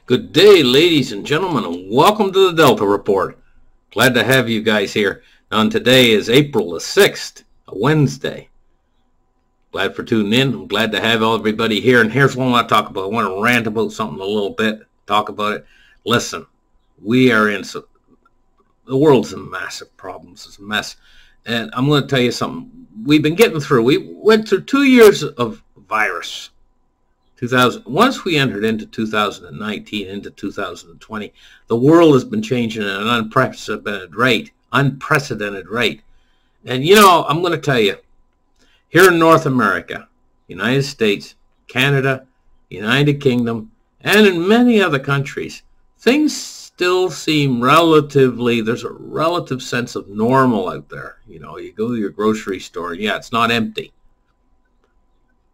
Good day, ladies and gentlemen, and welcome to the Delta Report. Glad to have you guys here. And today is April the 6th, a Wednesday. Glad for tuning in. I'm glad to have everybody here. And here's what I want to talk about. I want to rant about something a little bit, talk about it. Listen, we are in the world's in massive problems. It's a mess. And I'm going to tell you something. We've been getting through. We went through 2 years of virus. Once we entered into 2019, into 2020, the world has been changing at an unprecedented rate. And you know, I'm going to tell you, here in North America, United States, Canada, United Kingdom, and in many other countries, things still seem there's a relative sense of normal out there. You know, you go to your grocery store, and yeah, it's not empty.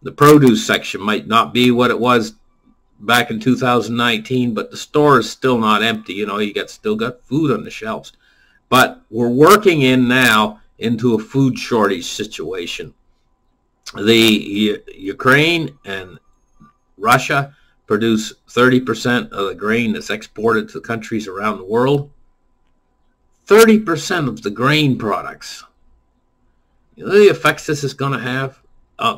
The produce section might not be what it was back in 2019, but the store is still not empty. You know, still got food on the shelves. But we're working into a food shortage situation. The Ukraine and Russia produce 30% of the grain that's exported to countries around the world. 30% of the grain products. You know the effects this is going to have?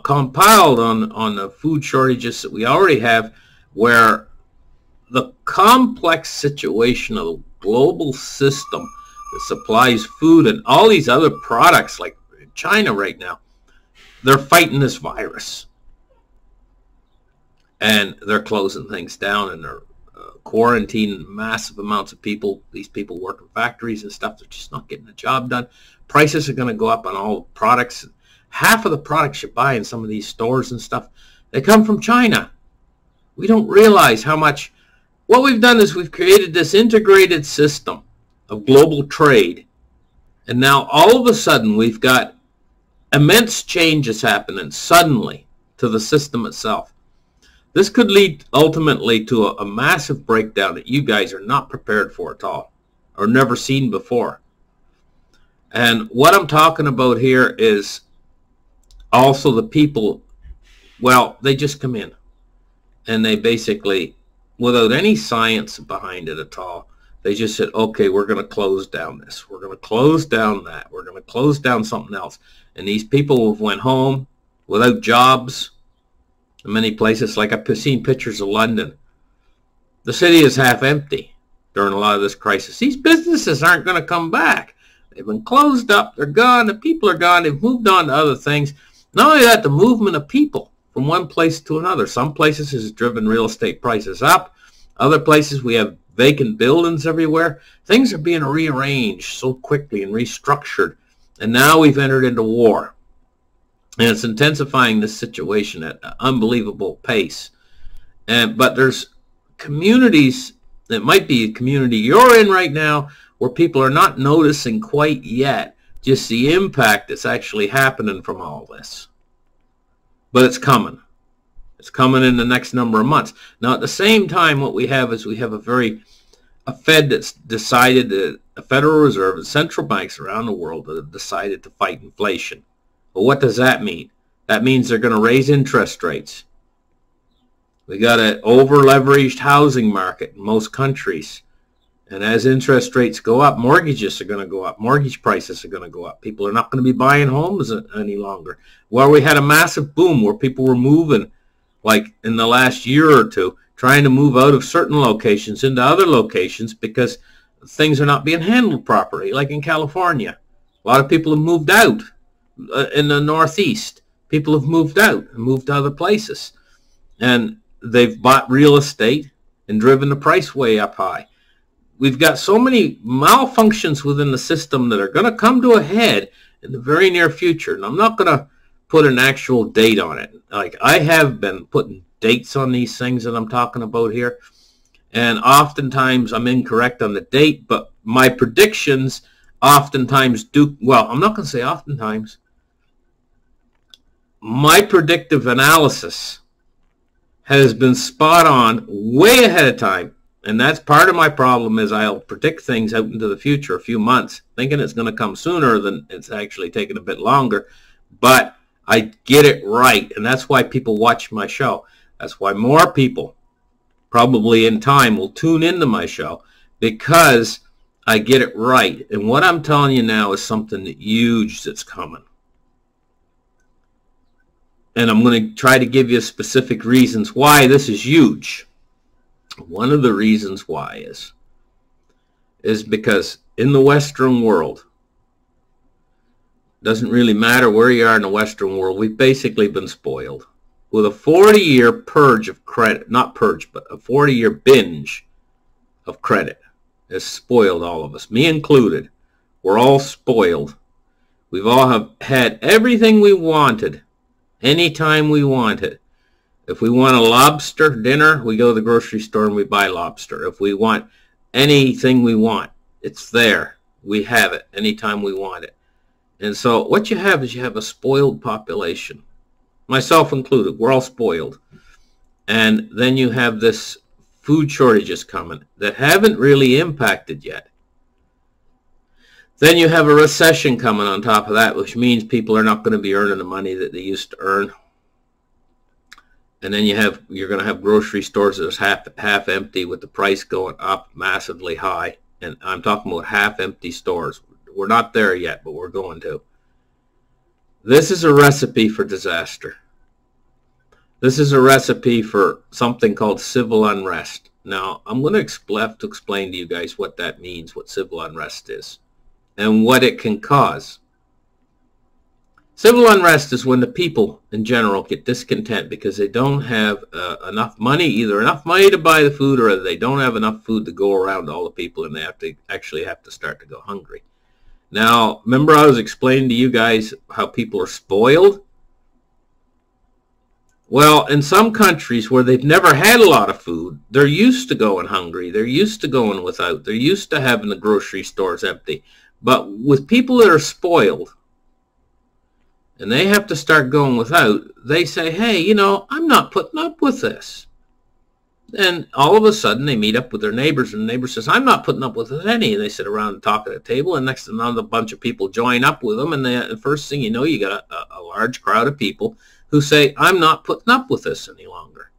Compiled on the food shortages that we already have, where the complex situation of the global system that supplies food and all these other products, like China right now, they're fighting this virus. And they're closing things down, and they're quarantining massive amounts of people. These people work in factories and stuff. They're just not getting the job done. Prices are going to go up on all products. Half of the products you buy in some of these stores and stuff, they come from China. We don't realize how much. What we've done is we've created this integrated system of global trade. And now all of a sudden we've got immense changes happening suddenly to the system itself. This could lead ultimately to a massive breakdown that you guys are not prepared for at all, or never seen before. And what I'm talking about here is also the people, well, they just come in and they basically, without any science behind it at all, they just said, okay, we're going to close down this. We're going to close down that. We're going to close down something else. And these people went home without jobs in many places. Like I've seen pictures of London. The city is half empty during a lot of this crisis. These businesses aren't going to come back. They've been closed up. They're gone. The people are gone. They've moved on to other things. Not only that, the movement of people from one place to another. Some places has driven real estate prices up. Other places we have vacant buildings everywhere. Things are being rearranged so quickly and restructured. And now we've entered into war. And it's intensifying this situation at an unbelievable pace. But there's communities, it might be a community you're in right now, where people are not noticing quite yet just the impact that's actually happening from all this. But it's coming. It's coming in the next number of months. Now, at the same time, what we have is we have a Fed that's decided, a Federal Reserve and central banks around the world that have decided to fight inflation. Well, what does that mean? That means they're going to raise interest rates. We got an over-leveraged housing market in most countries. And as interest rates go up, mortgages are going to go up. Mortgage prices are going to go up. People are not going to be buying homes any longer. Well, we had a massive boom where people were moving, like in the last year or two, trying to move out of certain locations into other locations because things are not being handled properly, like in California. A lot of people have moved out in the Northeast. People have moved out and moved to other places. And they've bought real estate and driven the price way up high. We've got so many malfunctions within the system that are going to come to a head in the very near future. And I'm not going to put an actual date on it. Like I have been putting dates on these things that I'm talking about here. And oftentimes I'm incorrect on the date, but my predictions oftentimes do, well, I'm not going to say oftentimes. My predictive analysis has been spot on way ahead of time. And that's part of my problem is I'll predict things out into the future a few months, thinking it's going to come sooner than it's actually taking a bit longer. But I get it right, and that's why people watch my show. That's why more people probably in time will tune into my show because I get it right. And what I'm telling you now is something huge that's coming. And I'm going to try to give you specific reasons why this is huge. One of the reasons why is because in the Western world, doesn't really matter where you are in the Western world, we've basically been spoiled. With a 40-year purge of credit, not purge, but a 40-year binge of credit has spoiled all of us, me included. We're all spoiled. We've all have had everything we wanted, anytime we wanted. If we want a lobster dinner, we go to the grocery store and we buy lobster. If we want anything we want, it's there. We have it anytime we want it. And so what you have is you have a spoiled population, myself included. We're all spoiled. And then you have this food shortages coming that haven't really impacted yet. Then you have a recession coming on top of that, which means people are not going to be earning the money that they used to earn. And then you're going to have grocery stores that's half empty with the price going up massively high. And I'm talking about half empty stores. We're not there yet, but we're going to. This is a recipe for disaster. This is a recipe for something called civil unrest. Now, I'm going to have to explain to you guys what that means, what civil unrest is, and what it can cause. Civil unrest is when the people in general get discontent because they don't have enough money, either enough money to buy the food or they don't have enough food to go around to all the people, and they actually have to start to go hungry. Now, remember I was explaining to you guys how people are spoiled? Well, in some countries where they've never had a lot of food, they're used to going hungry. They're used to going without. They're used to having the grocery stores empty. But with people that are spoiled, and they have to start going without, they say, hey, you know, I'm not putting up with this. And all of a sudden they meet up with their neighbors, and the neighbor says, I'm not putting up with it any. And they sit around and talk at a table, and next thing another bunch of people join up with them, and the first thing you know, you got a large crowd of people who say, I'm not putting up with this any longer.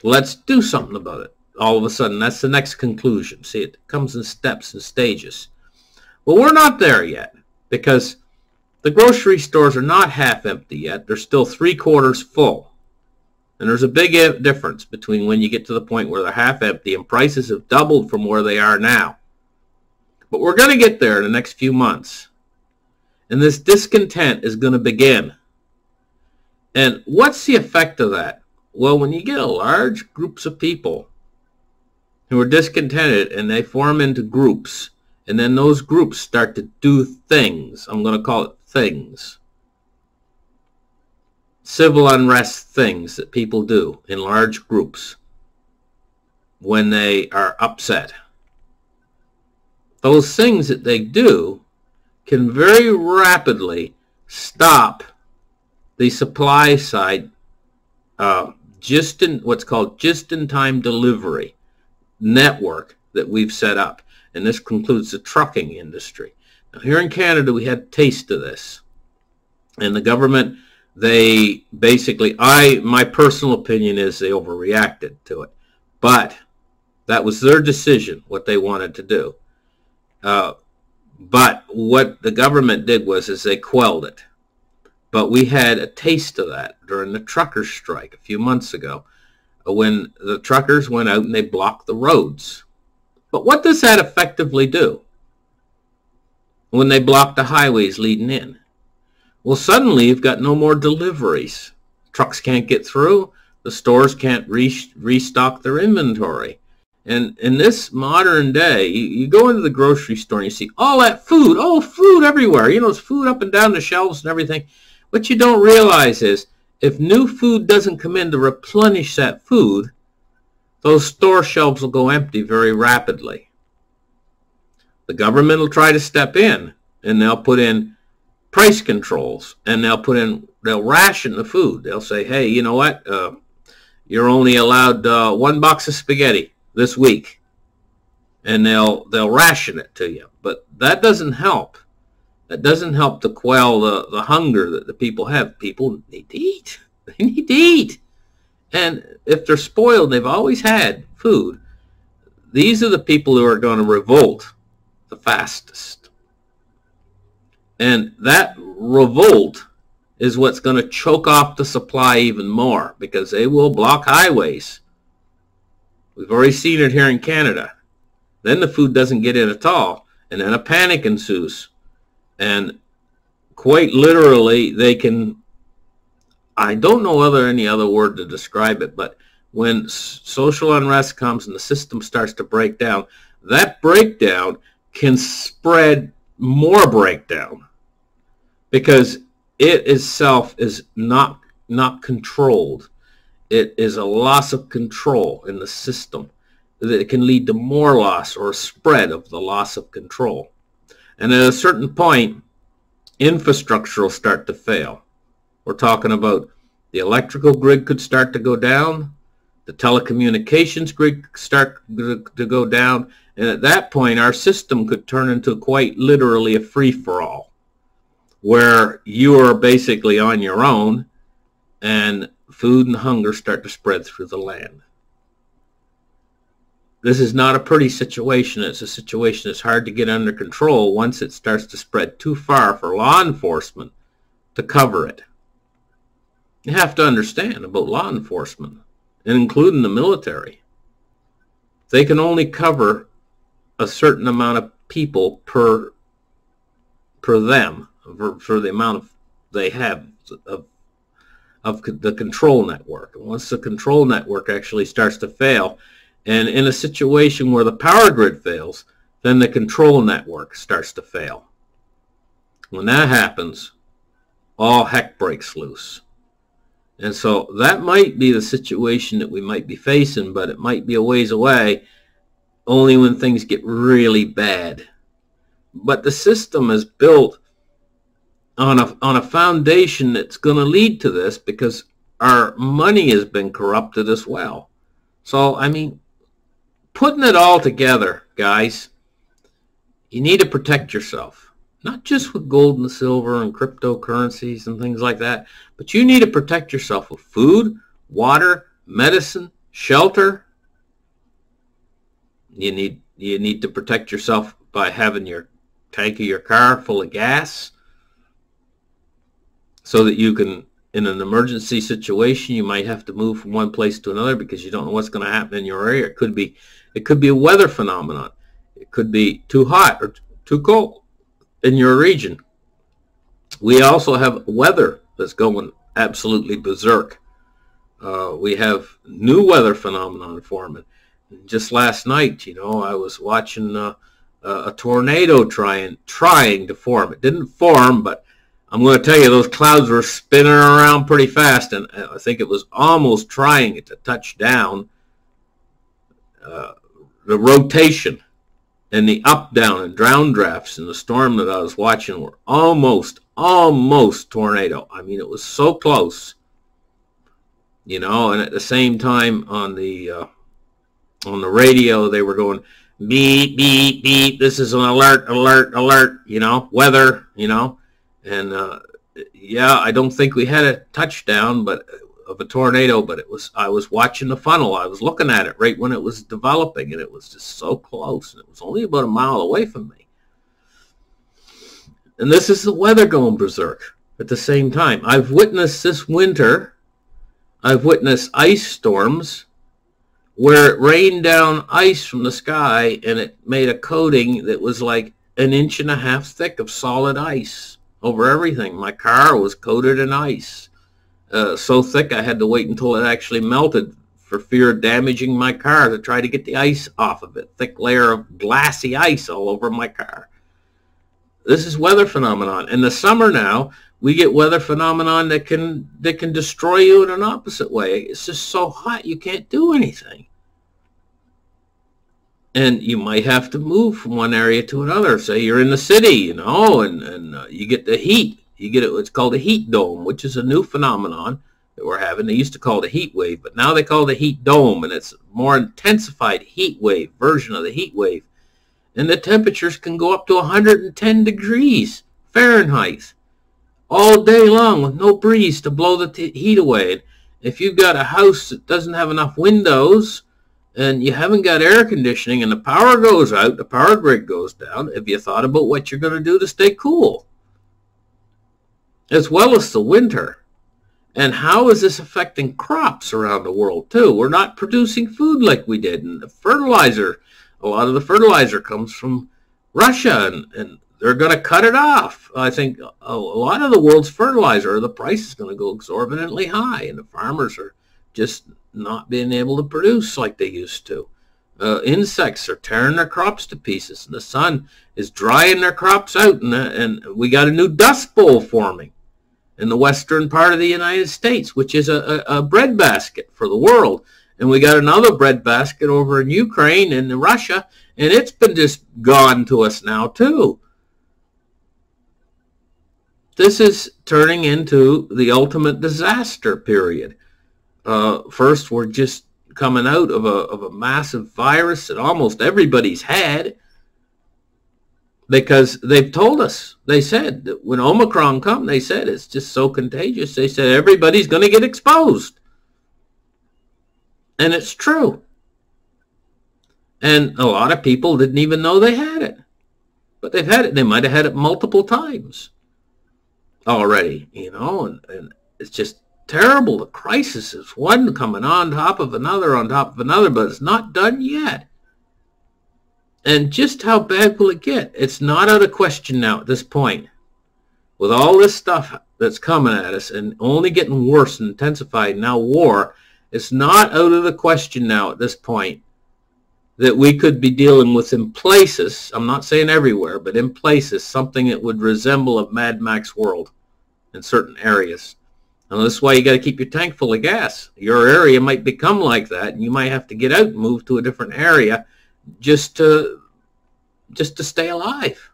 Let's do something about it. All of a sudden, that's the next conclusion. See, it comes in steps and stages. Well, we're not there yet, because the grocery stores are not half empty yet. They're still 3/4 full. And there's a big difference between when you get to the point where they're half empty and prices have doubled from where they are now. But we're going to get there in the next few months. And this discontent is going to begin. And what's the effect of that? Well, when you get a large groups of people who are discontented and they form into groups, and then those groups start to do things, I'm going to call it things, civil unrest things that people do in large groups when they are upset. Those things that they do can very rapidly stop the supply side, what's called just-in-time delivery network that we've set up. And this concludes the trucking industry. Now, here in Canada, we had a taste of this. And the government, they basically, my personal opinion is they overreacted to it. But that was their decision, what they wanted to do. But what the government did was they quelled it. But we had a taste of that during the truckers' strike a few months ago, when the truckers went out and they blocked the roads. But what does that effectively do when they block the highways leading in? Well, suddenly you've got no more deliveries. Trucks can't get through. The stores can't restock their inventory. And in this modern day, you go into the grocery store and you see all that food, food everywhere. You know, there's food up and down the shelves and everything. What you don't realize is if new food doesn't come in to replenish that food, those store shelves will go empty very rapidly. The government will try to step in, and they'll put in price controls, and they'll ration the food. They'll say, hey, you know what? You're only allowed 1 box of spaghetti this week, and they'll ration it to you. But that doesn't help. That doesn't help to quell the hunger that the people have. People need to eat. They need to eat. And if they're spoiled, they've always had food. These are the people who are going to revolt the fastest. And that revolt is what's going to choke off the supply even more, because they will block highways. We've already seen it here in Canada. Then the food doesn't get in at all, and then a panic ensues. And quite literally, they can, I don't know any other word to describe it, but when social unrest comes and the system starts to break down, that breakdown can spread more breakdown, because it itself is not controlled. It is a loss of control in the system that it can lead to more loss or a spread of the loss of control. And at a certain point, infrastructure will start to fail. We're talking about the electrical grid could start to go down, the telecommunications grid could start to go down, and at that point our system could turn into quite literally a free-for-all, where you are basically on your own and food and hunger start to spread through the land. This is not a pretty situation. It's a situation that's hard to get under control once it starts to spread too far for law enforcement to cover it. You have to understand about law enforcement, and including the military. They can only cover a certain amount of people per them, for the amount of they have of the control network. And once the control network actually starts to fail, and in a situation where the power grid fails, then the control network starts to fail. When that happens, all heck breaks loose. And so that might be the situation that we might be facing, but it might be a ways away, only when things get really bad. But the system is built on a foundation that's going to lead to this, because our money has been corrupted as well. So, I mean, putting it all together, guys, you need to protect yourself. Not just with gold and silver and cryptocurrencies and things like that, but you need to protect yourself with food, water, medicine, shelter. You need to protect yourself by having your tank of your car full of gas, so that you can, in an emergency situation, you might have to move from one place to another because you don't know what's going to happen in your area. It could be a weather phenomenon. It could be too hot or too cold in your region. We also have weather that's going absolutely berserk. We have new weather phenomenon forming. Just last night, I was watching a tornado trying to form. It didn't form, but I'm going to tell you, those clouds were spinning around pretty fast, and I think it was almost trying to touch down. The rotation and the up, down, and downdrafts in the storm that I was watching were almost tornado. I mean, it was so close, and at the same time on the radio they were going, beep, beep, beep, this is an alert, weather, and yeah, I don't think we had a touchdown of a tornado, but I was watching the funnel. I was looking at it right when it was developing, and it was just so close, and it was only about a mile away from me. And this is the weather going berserk at the same time. I've witnessed this winter, I've witnessed ice storms where it rained down ice from the sky, and it made a coating that was like 1.5 inches thick of solid ice over everything. My car was coated in ice. So thick I had to wait until it actually melted for fear of damaging my car to try to get the ice off of it. Thick layer of glassy ice all over my car. This is weather phenomenon. In the summer now, we get weather phenomenon that can destroy you in an opposite way. It's just so hot you can't do anything. And you might have to move from one area to another. Say you're in the city, and you get the heat. You get what's called a heat dome, which is a new phenomenon that we're having. They used to call it a heat wave, but now they call it a heat dome, and it's a more intensified heat wave version of the heat wave. And the temperatures can go up to 110 degrees Fahrenheit all day long with no breeze to blow the heat away. If you've got a house that doesn't have enough windows and you haven't got air conditioning and the power goes out, the power grid goes down, have you thought about what you're going to do to stay cool? As well as the winter. And how is this affecting crops around the world too? We're not producing food like we did. And the fertilizer, a lot of the fertilizer comes from Russia, and they're going to cut it off. I think a lot of the world's fertilizer, the price is going to go exorbitantly high, and the farmers are just not being able to produce like they used to. Insects are tearing their crops to pieces, and the sun is drying their crops out, and we got a new dust bowl forming in the western part of the United States, which is a breadbasket for the world. And we got another breadbasket over in Ukraine and in Russia, and it's been just gone to us now too. This is turning into the ultimate disaster period. First, we're just coming out of a massive virus that almost everybody's had, because they've told us. They said that when Omicron come, they said it's just so contagious. They said everybody's going to get exposed. And it's true. And a lot of people didn't even know they had it. But they've had it. They might have had it multiple times already, you know, and it's just terrible. The crisis is one coming on top of another, but it's not done yet. And just how bad will it get? It's not out of question now at this point. With all this stuff that's coming at us and only getting worse and intensified, now war, it's not out of the question now at this point that we could be dealing with in places, I'm not saying everywhere, but in places, something that would resemble a Mad Max world in certain areas. And that's why you got to keep your tank full of gas. Your area might become like that, and you might have to get out and move to a different area just to stay alive.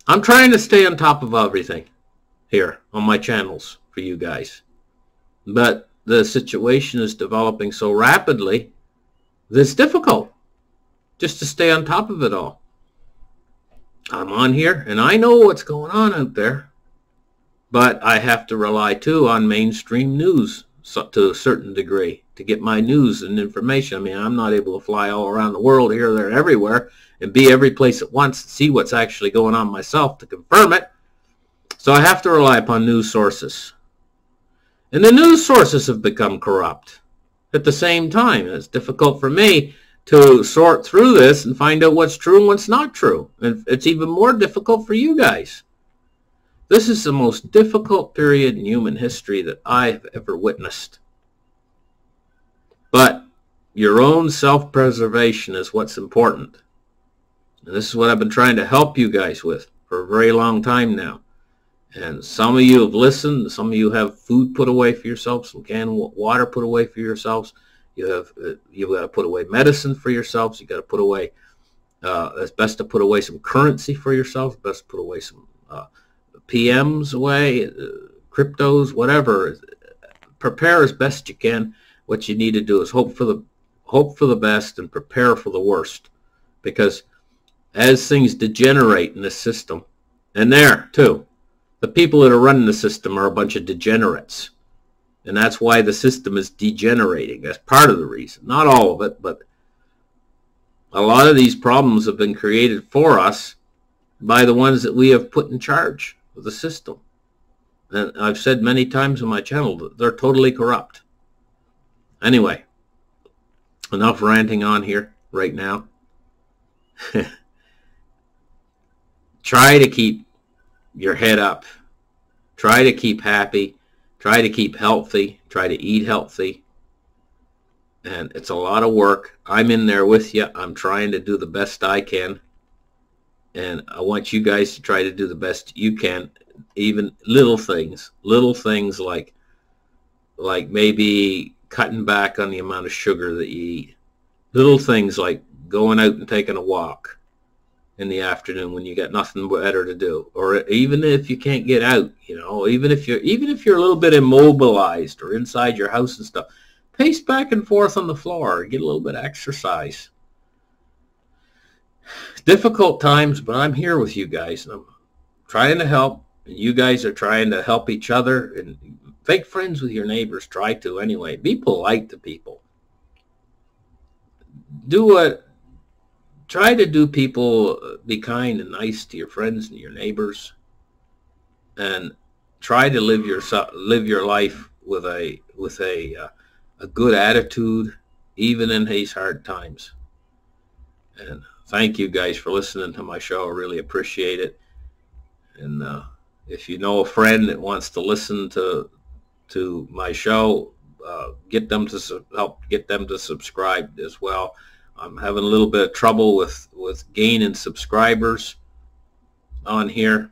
I'm trying to stay on top of everything here on my channels for you guys. But the situation is developing so rapidly that it's difficult just to stay on top of it all. I'm on here and I know what's going on out there, but I have to rely too on mainstream news to a certain degree to get my news and information. I mean, I'm not able to fly all around the world, here, there, and everywhere, and be every place at once and see what's actually going on myself to confirm it. So I have to rely upon news sources. And the news sources have become corrupt at the same time. It's difficult for me to sort through this and find out what's true and what's not true. And it's even more difficult for you guys. This is the most difficult period in human history that I've ever witnessed. But your own self-preservation is what's important. And this is what I've been trying to help you guys with for a very long time now. And some of you have listened. Some of you have food put away for yourselves, some canned water put away for yourselves. You've got to put away medicine for yourselves. You've got to put away, it's best to put away some currency for yourself. Best to put away some PMs away, cryptos, whatever. Prepare as best you can. What you need to do is hope for the best and prepare for the worst. Because as things degenerate in this system, and there too, the people that are running the system are a bunch of degenerates. And that's why the system is degenerating. That's part of the reason. Not all of it, but a lot of these problems have been created for us by the ones that we have put in charge of the system. And I've said many times on my channel that they're totally corrupt. Anyway, enough ranting on here right now. Try to keep your head up. Try to keep happy. Try to keep healthy. Try to eat healthy. And it's a lot of work. I'm in there with you. I'm trying to do the best I can. And I want you guys to try to do the best you can. Even little things like maybe cutting back on the amount of sugar that you eat. Little things like going out and taking a walk in the afternoon when you got nothing better to do. Or even if you can't get out, you know, even if you're a little bit immobilized or inside your house and stuff, pace back and forth on the floor, get a little bit of exercise. Difficult times, but I'm here with you guys, and I'm trying to help, and you guys are trying to help each other and Fake friends with your neighbors. Try to anyway. Be polite to people. Try to do people, be kind and nice to your friends and your neighbors, and try to live your life with a good attitude, even in these hard times. And thank you guys for listening to my show. I really appreciate it. And if you know a friend that wants to listen to my show, get them to help get them to subscribe as well. I'm having a little bit of trouble with gaining subscribers on here.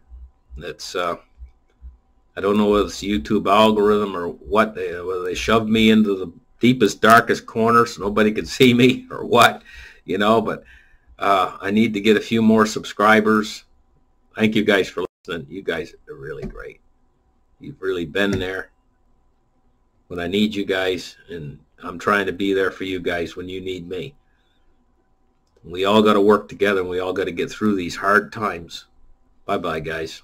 It's I don't know whether it's YouTube algorithm or what, whether they shoved me into the deepest, darkest corner so nobody could see me or what, but I need to get a few more subscribers. Thank you guys for listening. You guys are really great. You've really been there when I need you guys, and I'm trying to be there for you guys when you need me. We all got to work together, and we all got to get through these hard times. Bye-bye, guys.